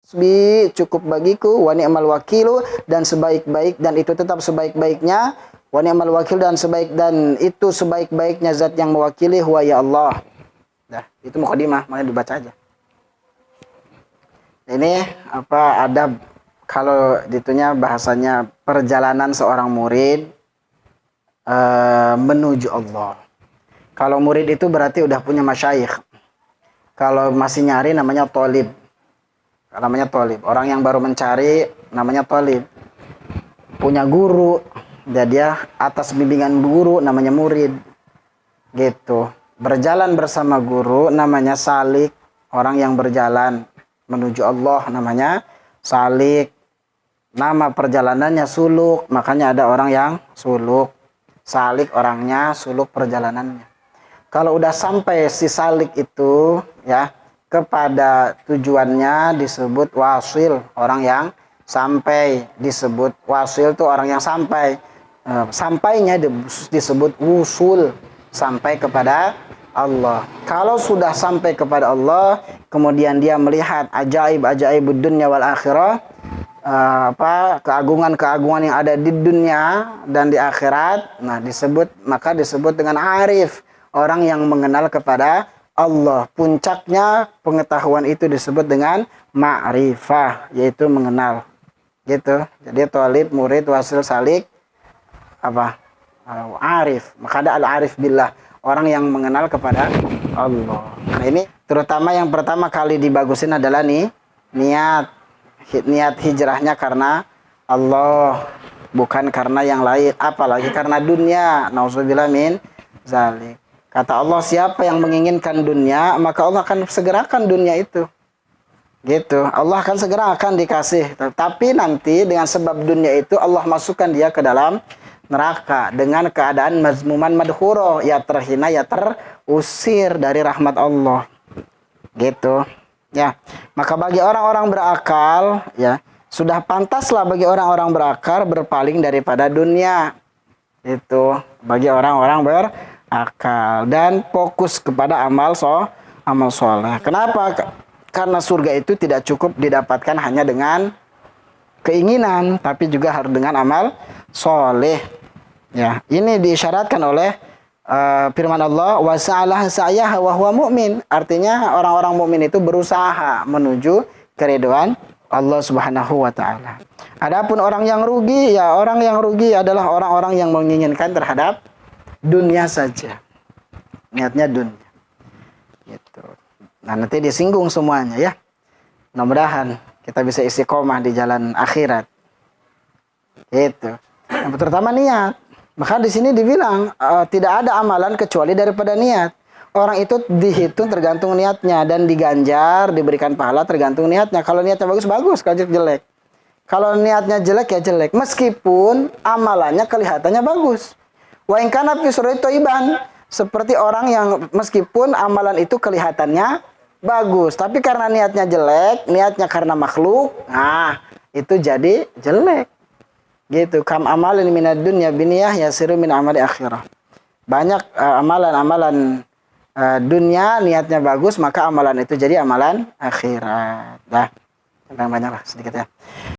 hasbi, cukup bagiku, wa ni'mal wakilu, dan sebaik-baik, dan itu tetap sebaik-baiknya, wa ni'mal wakil, dan itu sebaik-baiknya zat yang mewakili, huwa ya Allah. Nah, itu mukadimah, makanya dibaca aja. Ini apa adab kalau ditunya bahasanya perjalanan seorang murid menuju Allah. Kalau murid itu berarti udah punya masyayikh. Kalau masih nyari namanya tolib. Namanya tolib. Orang yang baru mencari namanya tolib. Punya guru, dan dia atas bimbingan guru namanya murid. Gitu. Berjalan bersama guru namanya salik. Orang yang berjalan menuju Allah namanya salik. Nama perjalanannya suluk. Makanya ada orang yang suluk. Salik orangnya, suluk perjalanannya. Kalau udah sampai si salik itu ya kepada tujuannya disebut wasil, orang yang sampai. Disebut wasil itu orang yang sampai. Sampainya disebut wusul, sampai kepada Allah. Kalau sudah sampai kepada Allah, kemudian dia melihat ajaib-ajaib dunia wal akhirah, keagungan-keagungan yang ada di dunia dan di akhirat, maka disebut dengan arif, orang yang mengenal kepada Allah. Puncaknya pengetahuan itu disebut dengan ma'rifah, yaitu mengenal. Gitu. Jadi thalib, murid, wasil, salik, arif. Maka ada al-arif billah, orang yang mengenal kepada Allah. Nah, ini terutama yang pertama kali dibagusin adalah niat hijrahnya karena Allah, bukan karena yang lain, apalagi karena dunia. Nauzubillah min zalik. Kata Allah, siapa yang menginginkan dunia, maka Allah akan segerakan dunia itu. Gitu. Allah akan segera akan dikasih. Tapi nanti dengan sebab dunia itu Allah masukkan dia ke dalam neraka dengan keadaan mazmuman madhuro, ya terhina, ya terusir dari rahmat Allah. Gitu. Ya. Maka bagi orang-orang berakal, ya, sudah pantaslah bagi orang-orang berakal berpaling daripada dunia. Itu bagi orang-orang berakal dan fokus kepada amal soleh. Kenapa? Karena surga itu tidak cukup didapatkan hanya dengan keinginan, tapi juga harus dengan amal soleh. Ya, ini diisyaratkan oleh firman Allah, wa sa'alah sa'yah wa huwa mu'min. Artinya orang-orang mukmin itu berusaha menuju keridhaan Allah Subhanahu wa taala. Adapun orang yang rugi, ya orang yang rugi adalah orang-orang yang menginginkan terhadap dunia saja. Niatnya dunia. Gitu. Nah, nanti disinggung semuanya ya. Mudah-mudahan kita bisa istiqomah di jalan akhirat. Itu. Yang pertama niat. Maka di sini dibilang tidak ada amalan kecuali daripada niat. Orang itu dihitung tergantung niatnya dan diganjar, diberikan pahala tergantung niatnya. Kalau niatnya bagus, bagus. Kalau jelek, kalau niatnya jelek, ya jelek. Meskipun amalannya kelihatannya bagus. Wa in kana fi surati thayyiban, seperti orang yang meskipun amalan itu kelihatannya bagus, tapi karena niatnya jelek, niatnya karena makhluk, nah itu jadi jelek. Gitu. Kam amalin minad dunya biniyah yasiru min amali akhirah. Banyak amalan-amalan dunia niatnya bagus, maka amalan itu jadi amalan akhirat. Dah, banyaklah sedikit ya.